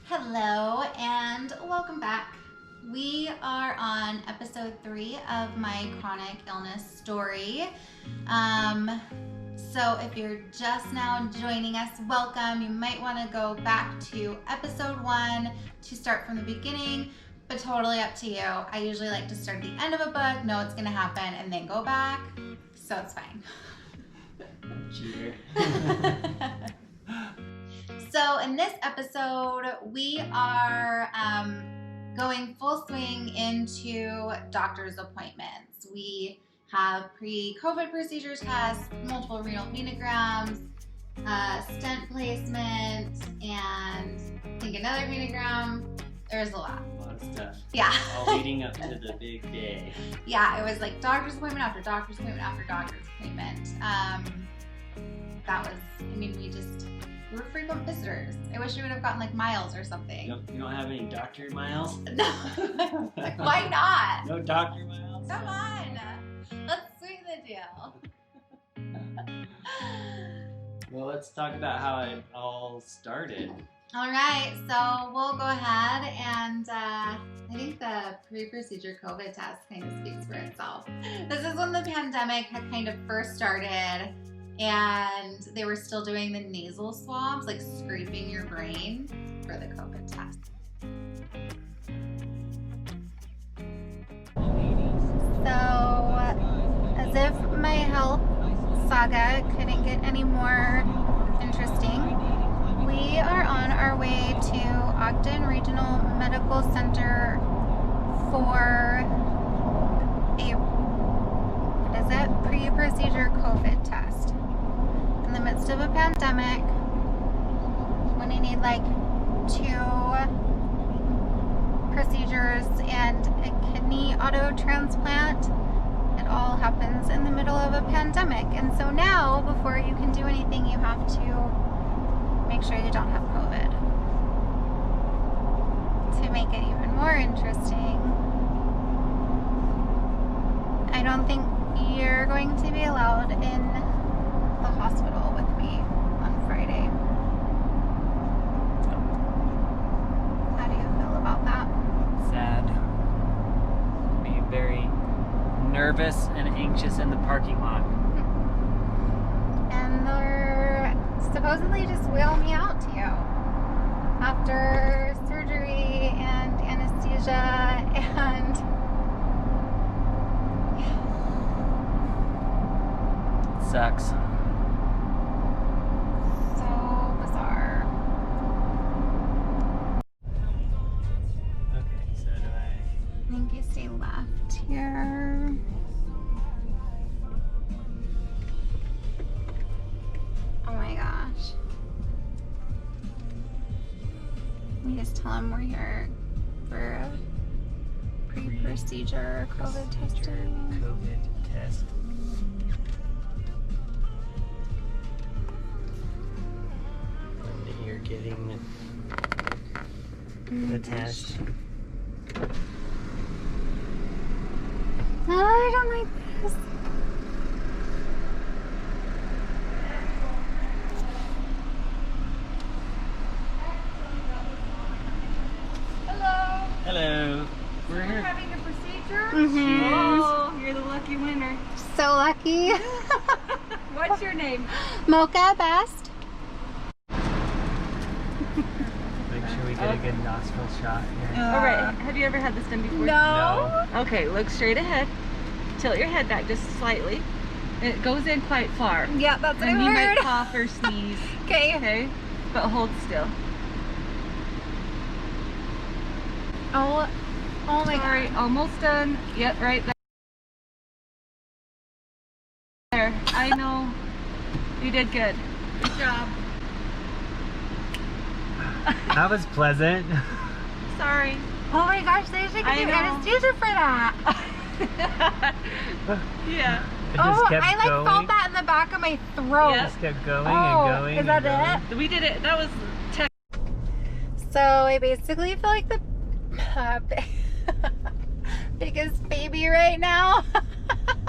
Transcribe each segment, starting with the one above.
Hello and welcome back. We are on episode 3 of my chronic illness story. So if you're just now joining us, welcome. You might want to go back to episode 1 to start from the beginning, but totally up to you. I usually like to start at the end of a book, know what's going to happen, and then go back, so it's fine. Cheater. So in this episode, we are going full swing into doctor's appointments. We have pre-COVID procedure tests, multiple renal venograms, stent placement, and I think another venogram. There's a lot. A lot of stuff. Yeah. All leading up to the big day. Yeah, it was like doctor's appointment after doctor's appointment after doctor's appointment. We were frequent visitors. I wish we would have gotten like miles or something. You don't have any doctor miles? No. Like, why not? No doctor miles? Come on. Let's sweeten the deal. Well, let's talk about how it all started. All right, so we'll go ahead and I think the pre-procedure COVID test kind of speaks for itself. This is when the pandemic had kind of first started and they were still doing the nasal swabs, like scraping your brain for the COVID test. So, as if my health saga couldn't get any more interesting, we are on our way to Ogden Regional Medical Center for a pre-procedure COVID test. In the midst of a pandemic, when you need like 2 procedures and a kidney autotransplant, it all happens in the middle of a pandemic. And so now, before you can do anything, you have to make sure you don't have COVID. To make it even more interesting, I don't think you're going to be allowed in the hospital with me on Friday. How do you feel about that? Sad. Be very nervous and anxious in the parking lot. And they're supposedly just wheel me out to you after surgery and anesthesia and Sucks. so bizarre. Okay, so do I think you stay left here. Oh my gosh. Let me just tell him we're here for a pre-procedure COVID testing. COVID test. And you're getting the test. Oh, I don't like this. Hello. Hello. We're We're here. having a procedure? Mm-hmm. Oh, you're the lucky winner. So lucky. What's your name? Mocha Best. Make sure we get a good nostril shot here. All right. Have you ever had this done before? No. Okay, look straight ahead. Tilt your head back just slightly. It goes in quite far. Yeah, that's what And I you might heard. cough or sneeze. Okay. Okay? But hold still. Oh my Sorry, god. almost done. Yep, right there. I know. You did good. Good job. That was pleasant. Sorry. Oh my gosh, they should I give know. anesthesia for that. Yeah. It just kept I like going. felt that in the back of my throat. Yep. Just kept going Oh, and going. is that and it? going. We did it. That was So I basically feel like the biggest baby right now.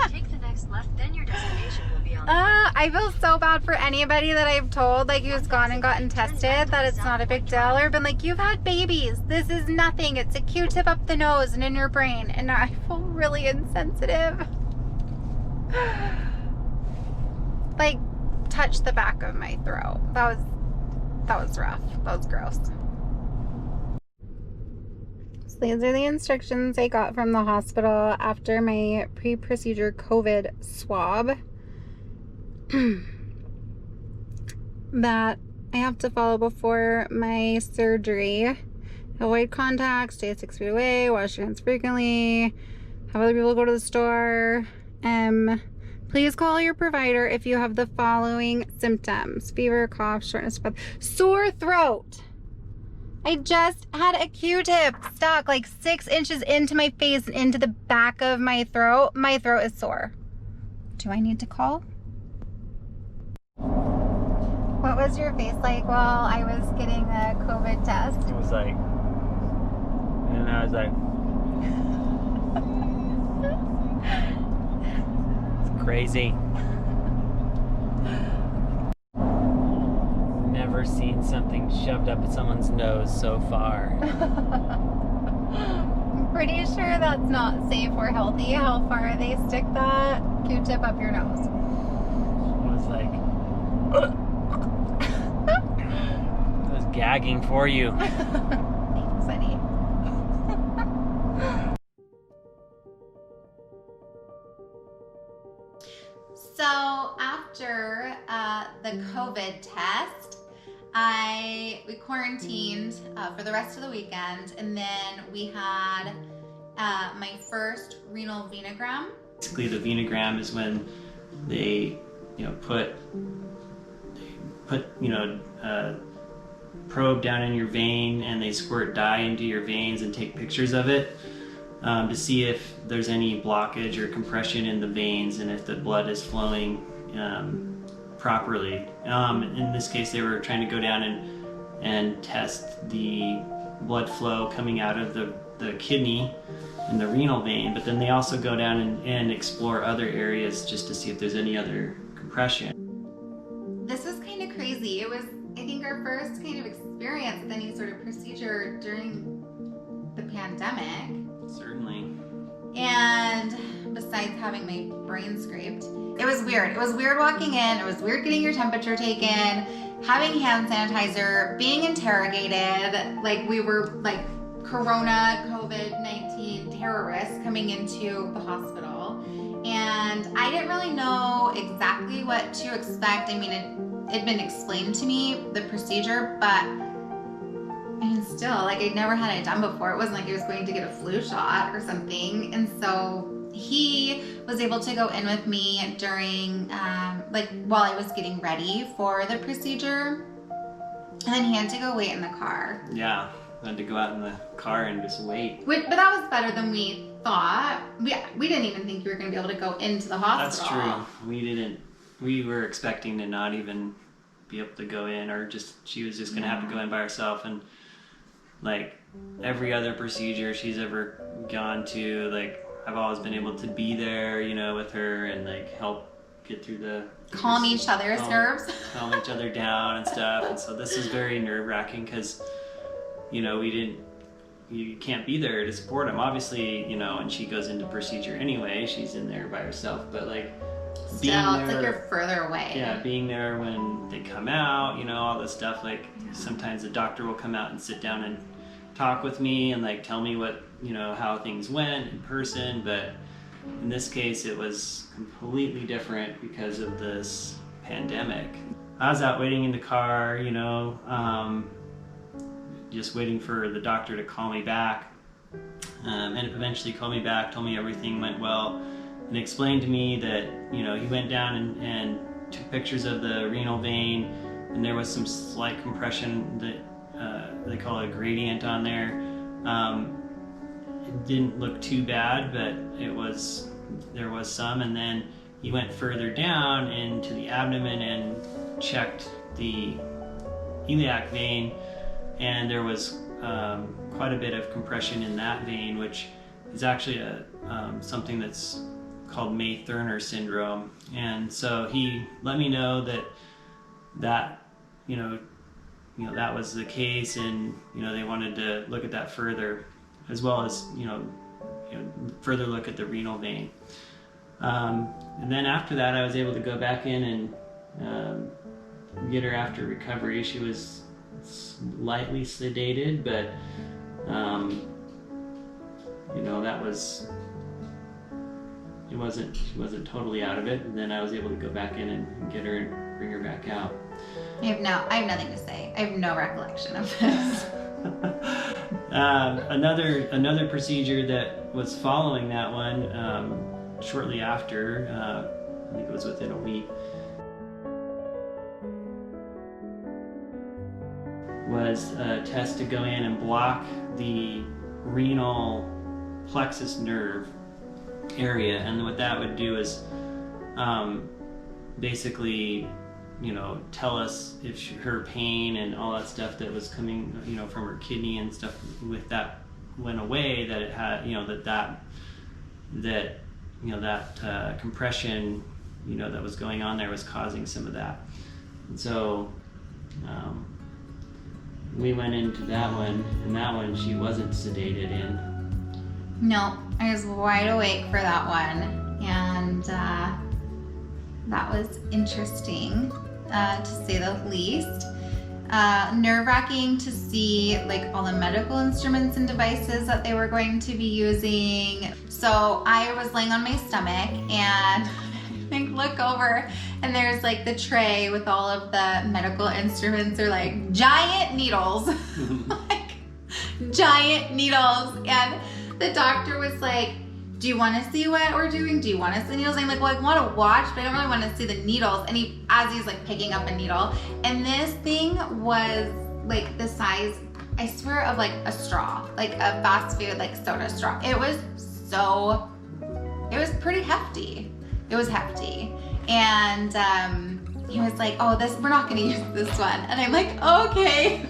Take the next left, then your destination will be I feel so bad for anybody that I've told, like, who's gone and gotten tested, that it's not a big deal, or been like, you've had babies, this is nothing, it's a Q-tip up the nose and in your brain, and I feel really insensitive. Like, touch the back of my throat. That was rough. That was gross. So these are the instructions I got from the hospital after my pre-procedure COVID swab that I have to follow before my surgery. Avoid contact, stay 6 feet away, wash your hands frequently, have other people go to the store. Please call your provider if you have the following symptoms: fever, cough, shortness of breath, sore throat. I just had a Q-tip stuck like 6 inches into my face and into the back of my throat. My throat is sore. Do I need to call? What was your face like while I was getting the COVID test? It was like, and I was like, it's crazy. Never seen something shoved up someone's nose so far. I'm pretty sure that's not safe or healthy. How far they stick that Q-tip up your nose? It was like, I was gagging for you. Thanks, honey. So after the COVID test, we quarantined for the rest of the weekend, and then we had my first renal venogram. Basically, the venogram is when they, put a probe down in your vein, and they squirt dye into your veins and take pictures of it to see if there's any blockage or compression in the veins and if the blood is flowing properly. In this case, they were trying to go down and test the blood flow coming out of the kidney and the renal vein, but then they also go down and explore other areas just to see if there's any other compression. This was kind of crazy. It was, I think, our first kind of experience with any sort of procedure during the pandemic. Certainly. And besides having my brain scraped, it was weird. It was weird walking in. It was weird getting your temperature taken, having hand sanitizer, being interrogated like we were like Corona, COVID-19 terrorists coming into the hospital. And I didn't really know exactly what to expect. I mean, it had been explained to me, the procedure, but I mean, still, like, I'd never had it done before. It wasn't like I was going to get a flu shot or something. And so he was able to go in with me during, while I was getting ready for the procedure. And then he had to go wait in the car. Yeah, I had to go out in the car and just wait. But that was better than we thought. We didn't even think you were going to be able to go into the hospital. That's true. We were expecting to not even be able to go in, or she was just going to have to go in by herself. And like every other procedure she's ever gone to, like, I've always been able to be there, with her and like help get through calm each other's nerves, calm each other down and stuff. And so this is very nerve-wracking because, you can't be there to support him, obviously, and she goes into procedure anyway, she's in there by herself, but like still, it's like you're further away. Yeah, being there when they come out, all this stuff, like sometimes the doctor will come out and sit down and talk with me and like tell me what, how things went in person, but in this case it was completely different because of this pandemic. I was out waiting in the car, just waiting for the doctor to call me back, and eventually called me back, told me everything went well, and explained to me that, he went down and took pictures of the renal vein, and there was some slight compression that they call a gradient on there. It didn't look too bad, but there was some, and then he went further down into the abdomen and checked the iliac vein, and there was quite a bit of compression in that vein, which is actually something that's called May-Thurner syndrome. And so he let me know that that was the case, and they wanted to look at that further, as well as further look at the renal vein. And then after that, I was able to go back in and get her after recovery. She was slightly sedated, but that was, she wasn't totally out of it. And then I was able to go back in and get her and bring her back out. I have nothing to say. I have no recollection of this. Another procedure that was following that one, shortly after, I think it was within a week, was a test to go in and block the renal plexus nerve area. And what that would do is basically tell us if her pain and all that stuff that was coming from her kidney and stuff with that went away, that it had that compression that was going on there was causing some of that. And so we went into that one, and that one she wasn't sedated in. No, I was wide awake for that one, and that was interesting, to say the least. Nerve-wracking to see like all the medical instruments and devices that they were going to be using. So I was laying on my stomach, and I look over, and there's like the tray with all of the medical instruments. They're like giant needles, like giant needles. And the doctor was like, do you want to see what we're doing? Do you want to see the needles? I'm like, well, I want to watch, but I don't really want to see the needles. And as he's like picking up a needle, and this thing was like the size, I swear, of like a straw, like a fast food like soda straw. It was pretty hefty. It was hefty. And he was like, oh, we're not gonna use this one. And I'm like, okay.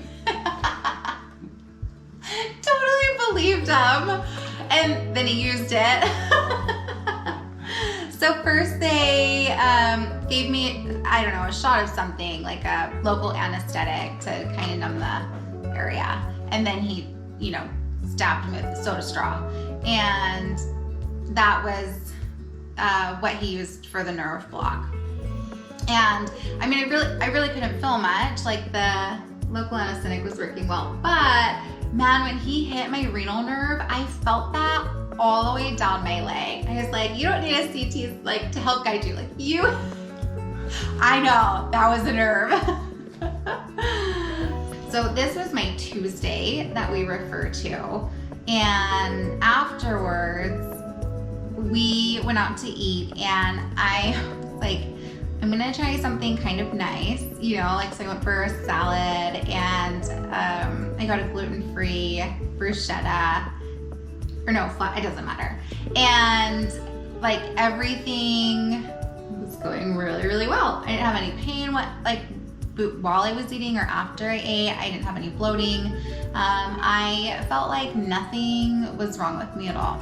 Totally believed him. And then he used it. So first they gave me, I don't know, a shot of something, like a local anesthetic to kind of numb the area. And then he, stabbed me with the soda straw. And that was what he used for the nerve block. And I mean, I really couldn't feel much. Like the local anesthetic was working well, but man, when he hit my renal nerve, I felt that all the way down my leg. I was like, you don't need a CT like to help guide you. Like I know that was a nerve. So this was my Tuesday that we refer to, and afterwards we went out to eat, and I was like, I'm gonna try something kind of nice, so I went for a salad, and I got a gluten-free bruschetta, or no, it doesn't matter. And like everything was going really, really well. I didn't have any pain while I was eating or after I ate. I didn't have any bloating. I felt like nothing was wrong with me at all.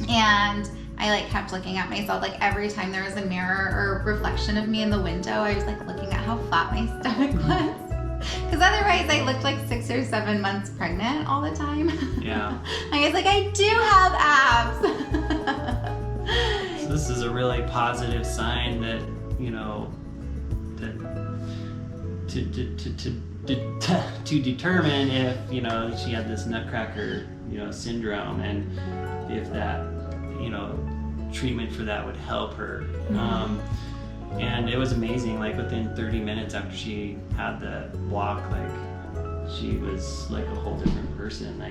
And I kept looking at myself, every time there was a mirror or reflection of me in the window, I was looking at how flat my stomach was. Because otherwise I looked like 6 or 7 months pregnant all the time. Yeah. I was like, I do have abs. So this is a really positive sign that, to determine if, she had this Nutcracker, syndrome, and if that, treatment for that would help her. And it was amazing, within 30 minutes after she had the block, she was a whole different person,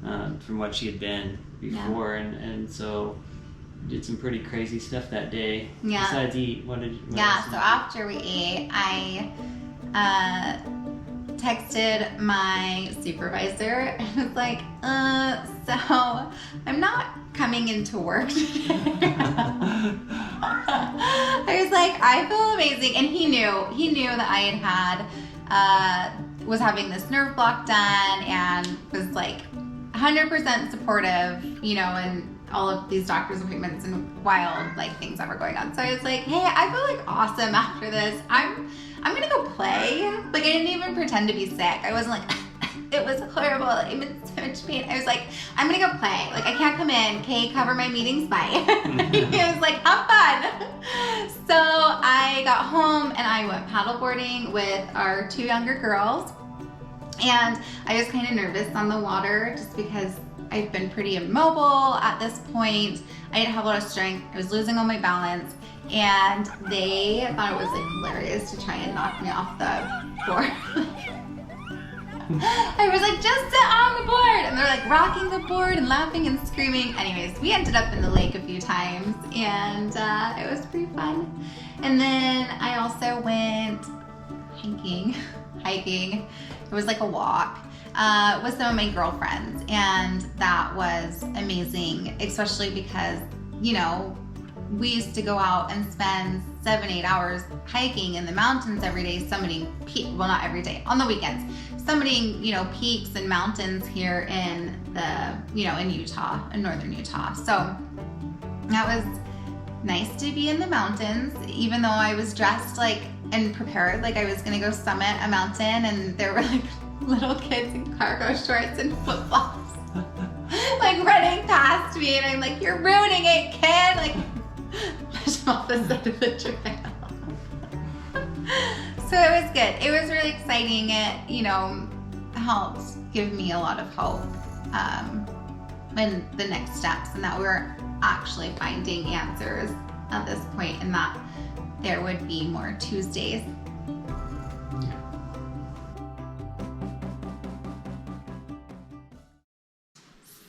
from what she had been before. Yeah. And so did some pretty crazy stuff that day. Yeah. Besides eat, what so after we ate, I texted my supervisor and was like, so I'm not coming into work today. I was like, I feel amazing. And he knew that I had was having this nerve block done, and was 100% supportive, and all of these doctor's appointments and wild like things that were going on. So I was like, hey, I feel like awesome after this. I'm gonna go play. Like I didn't even pretend to be sick. I wasn't like, it was horrible. I'm in so much pain. I was like, I'm gonna go play. Like I can't come in. Okay, cover my meetings. Bye. I was like, have fun. So I got home and I went paddleboarding with our 2 younger girls. And I was kind of nervous on the water just because I've been pretty immobile at this point. I didn't have a lot of strength. I was losing all my balance. And they thought it was like hilarious to try and knock me off the board. I was like, just sit on the board. And they're like rocking the board and laughing and screaming. Anyways, we ended up in the lake a few times and it was pretty fun. And then I also went hiking. It was like a walk with some of my girlfriends. And that was amazing, especially because, you know, we used to go out and spend 7-8 hours hiking in the mountains every day, summiting well, not every day, on the weekends, summiting, you know, peaks and mountains here in the, you know, in Utah, in northern Utah. So that was nice to be in the mountains, even though I was dressed like and prepared like I was gonna go summit a mountain, and there were like little kids in cargo shorts and flip-flops like running past me, and I'm like, you're ruining it, kid. Like push them off the side of the trail. So it was good. It was really exciting. It, you know, helped give me a lot of hope in the next steps, and that we're actually finding answers at this point, and that there would be more Tuesdays.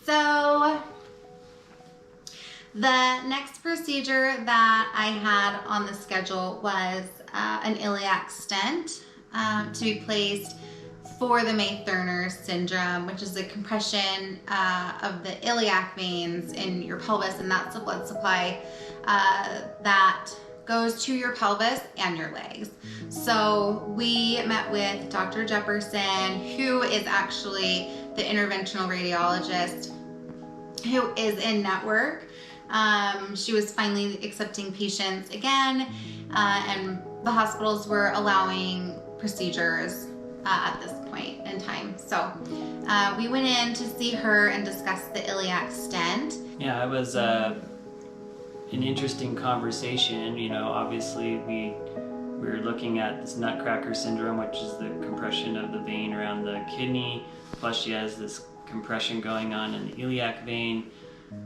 So the next procedure that I had on the schedule was an iliac stent to be placed for the May-Thurner syndrome, which is the compression of the iliac veins in your pelvis, and that's the blood supply that goes to your pelvis and your legs. So we met with Dr. Jefferson, who is actually the interventional radiologist who is in network. She was finally accepting patients again, and the hospitals were allowing procedures at this point in time. So we went in to see her and discuss the iliac stent. Yeah, it was an interesting conversation. You know, obviously we were looking at this Nutcracker syndrome, which is the compression of the vein around the kidney, plus she has this compression going on in the iliac vein.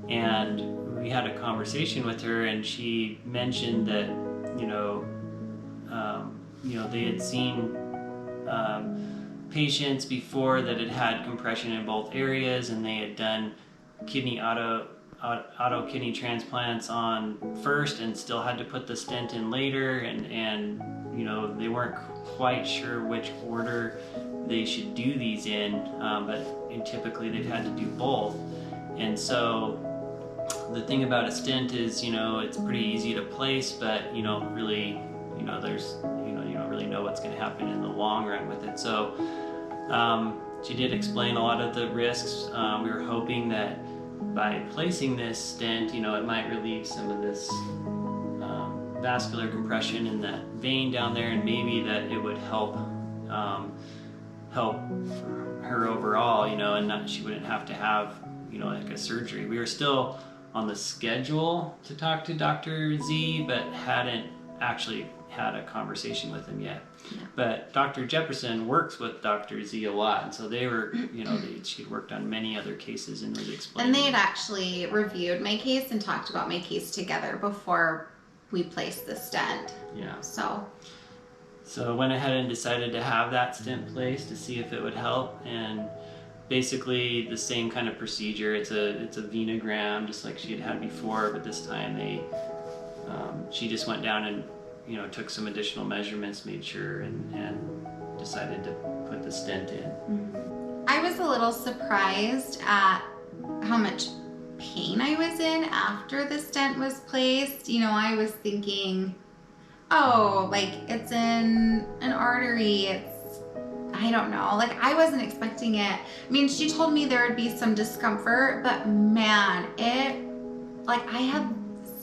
And we had a conversation with her, and she mentioned that, you know, they had seen patients before that had had compression in both areas, and they had done auto kidney transplants on first and still had to put the stent in later, and you know, they weren't quite sure which order they should do these in, but typically they've had to do both. And so the thing about a stent is, you know, it's pretty easy to place, but you don't really, you know, you don't really know what's going to happen in the long run with it. So she did explain a lot of the risks. We were hoping that by placing this stent, you know, it might relieve some of this vascular compression in that vein down there, and maybe that it would help her overall, you know, and she wouldn't have to have, you know, like a surgery. We were still on the schedule to talk to Dr. Z, but hadn't actually had a conversation with him yet. Yeah. But Dr. Jefferson works with Dr. Z a lot, and so they were, you know, she'd worked on many other cases and was explaining. And they had actually reviewed my case and talked about my case together before we placed the stent. Yeah. So I went ahead and decided to have that stent placed to see if it would help, and basically the same kind of procedure. It's a venogram, just like she had before, but this time she just went down and, you know, took some additional measurements, made sure, and decided to put the stent in. Mm-hmm. I was a little surprised at how much pain I was in after the stent was placed. You know, I was thinking, oh, like it's in an artery, I don't know, like I wasn't expecting it. I mean, she told me there would be some discomfort, but man, it like I had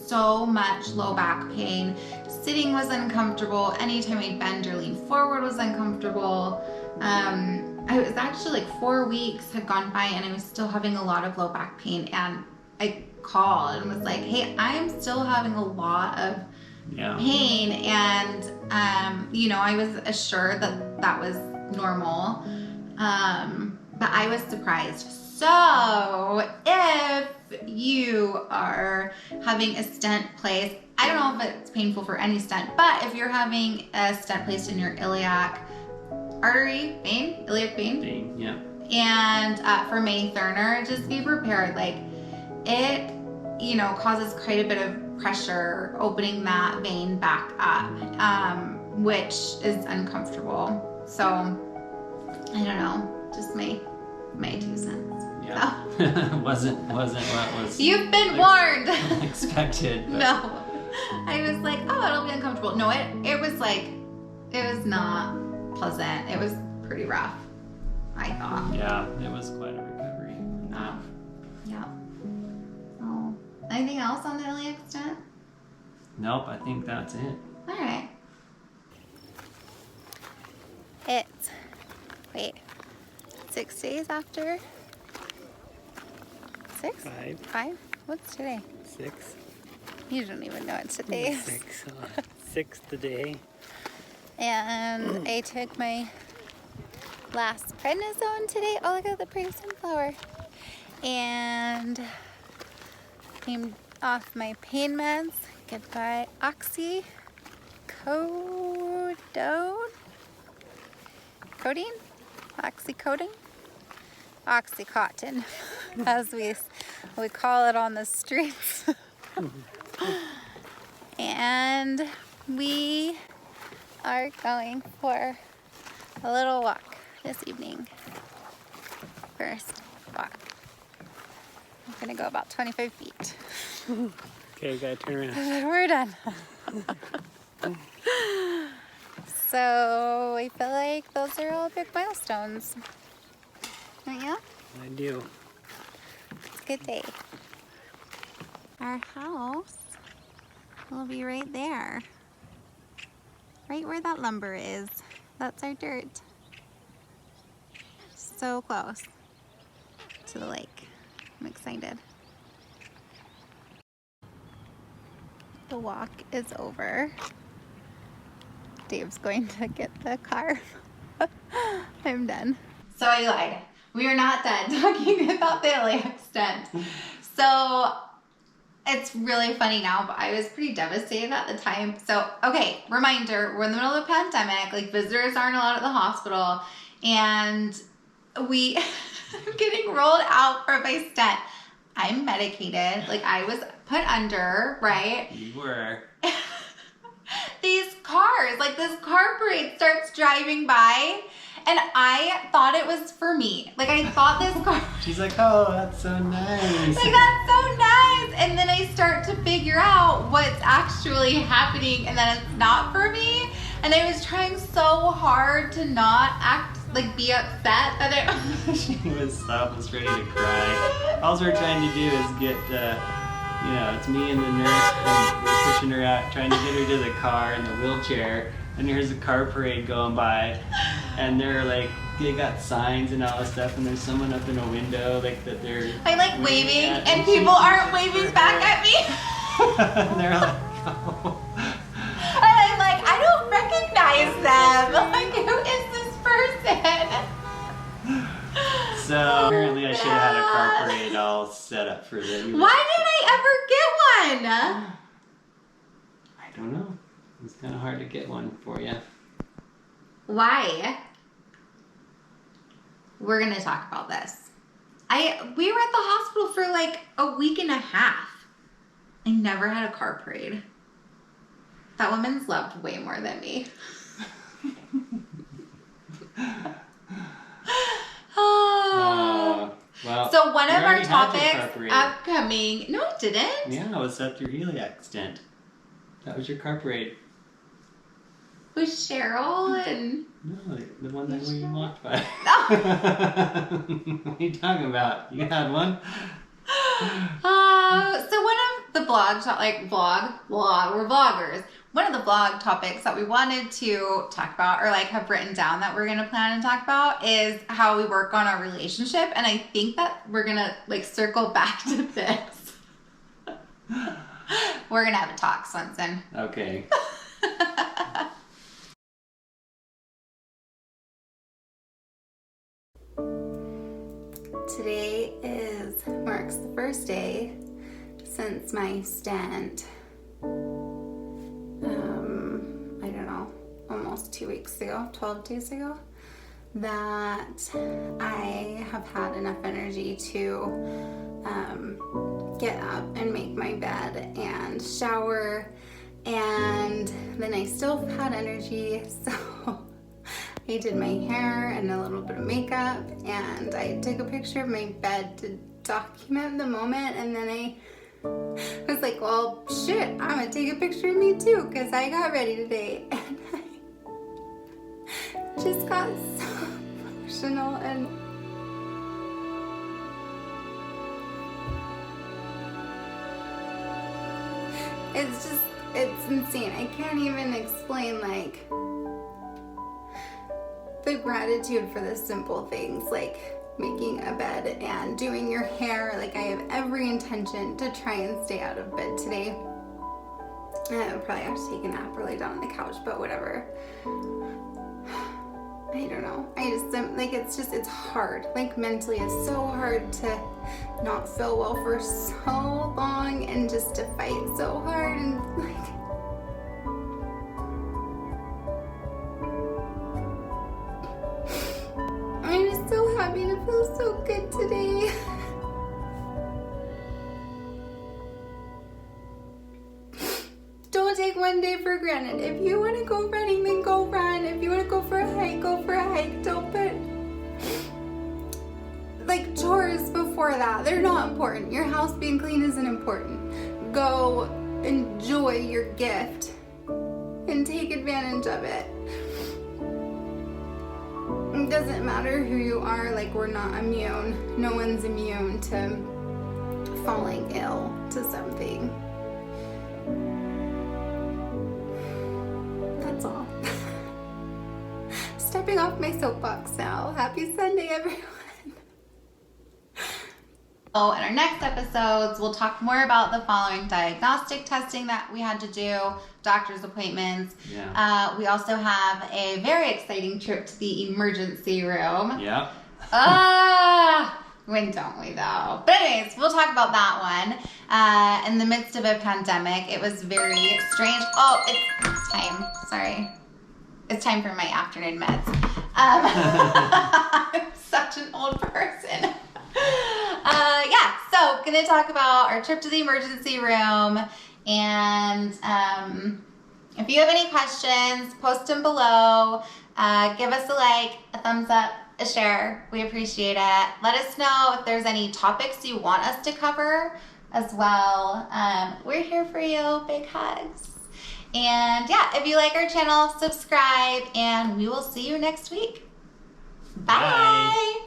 so much low back pain. Sitting was uncomfortable. Anytime I bend or lean forward was uncomfortable. I was actually like 4 weeks had gone by and I was still having a lot of low back pain, and I called and was like, hey, I'm still having a lot of pain, and I was assured that that was normal, but I was surprised. So if you are having a stent placed, I don't know if it's painful for any stent, but if you're having a stent placed in your iliac artery vein, iliac vein, yeah, and for May Thurner, just be prepared. Like it, causes quite a bit of pressure opening that vein back up, which is uncomfortable. So I don't know, just my 2 cents. Yeah, So. wasn't what was. You've been warned. Expected. But. No, I was like, oh, it'll be uncomfortable. No, it was like, it was not pleasant. It was pretty rough, I thought. Yeah, it was quite a recovery. Yeah. Oh, anything else on the iliac stent? Nope, I think that's it. All right. Wait, 6 days after? 6? 5? What's today? 6. You don't even know what today is. 6. 6th today. And I took my last prednisone today. Oh, look at the pretty sunflower. And came off my pain meds. Goodbye, oxycodone. Oxycontin, as we call it on the streets. And we are going for a little walk this evening. First walk. I'm gonna go about 25 feet. Okay, gotta turn around. We're done. So I feel like those are all big milestones. Don't you? I do. It's a good day. Our house will be right there. Right where that lumber is. That's our dirt. So close to the lake. I'm excited. The walk is over. Dave's going to get the car. I'm done. So I lied. We are not done talking about the iliac stent. So it's really funny now, but I was pretty devastated at the time. So, okay, reminder, we're in the middle of a pandemic, like visitors aren't allowed at the hospital, and I'm getting rolled out for my stent. I'm medicated, like I was put under, right? You were. These cars, like this car parade starts driving by, and I thought it was for me. Like I thought this car. She's like, oh, that's so nice. Like that's so nice. And then I start to figure out what's actually happening, and then it's not for me. And I was trying so hard to not act, like be upset that it. She was almost ready to cry. All we're trying to do is get, it's me and the nurse, and we're pushing her out, trying to get her to the car in the wheelchair. And here's a car parade going by, and they're like, they got signs and all this stuff, and there's someone up in a window like that they're. I'm like waving, and people aren't waving back at me. And they're like, oh. And I'm like, I don't recognize them. Like, who is this person? So apparently I should have had a car parade all set up for them. Why didn't I ever get one? I don't know. It's kind of hard to get one for you. Why? We're gonna talk about this. We were at the hospital for like a week and a half. I never had a car parade. That woman's loved way more than me. Well, so one of our already had your car topics parade. upcoming. No, I didn't. Yeah, I was at your Iliac stent. That was your car parade. With Cheryl and. No, the one that we walked by. Oh. What are you talking about? You had one? So one of the blog, we're vloggers. One of the blog topics that we wanted to talk about, or like have written down that we're going to plan and talk about, is how we work on our relationship. And I think that we're going to like circle back to this. We're going to have a talk, Swenson. Okay. Today marks the first day since my stent. I don't know, almost 2 weeks ago, 12 days ago, that I have had enough energy to get up and make my bed and shower, and then I still had energy, so I did my hair and a little bit of makeup, and I took a picture of my bed to document the moment, and then I was like, well, shit, I'm gonna take a picture of me too, because I got ready today, and I just got so emotional, and it's insane. I can't even explain, like, the gratitude for the simple things, like making a bed and doing your hair. Like, I have every intention to try and stay out of bed today. I'll probably have to take a nap or lay down on the couch, but whatever. I don't know. I just, like, it's hard. Like, mentally, it's so hard to not feel well for so long and just to fight so hard, and like, I'm just so happy to feel so good today. Don't take one day for granted. If you want to go running, then go run. If you want to go for a hike, go for a hike. Don't put like chores before that. They're not important. Your house being clean isn't important. Go enjoy your gift and take advantage of it. It doesn't matter who you are. Like, we're not immune. No one's immune to falling ill to something. That's all. Stepping off my soapbox now. Happy Sunday, everyone. Oh, in our next episodes, we'll talk more about the following diagnostic testing that we had to do, doctor's appointments. Yeah. We also have a very exciting trip to the emergency room. Yeah. When don't we though? But anyways, we'll talk about that one. In the midst of a pandemic, it was very strange. Oh, it's time. Sorry. It's time for my afternoon meds. I'm such an old person. So gonna talk about our trip to the emergency room, and if you have any questions, post them below. Give us a like, a thumbs up, a share. We appreciate it. Let us know if there's any topics you want us to cover as well. We're here for you. Big hugs. And yeah, if you like our channel, subscribe, and we will see you next week. Bye.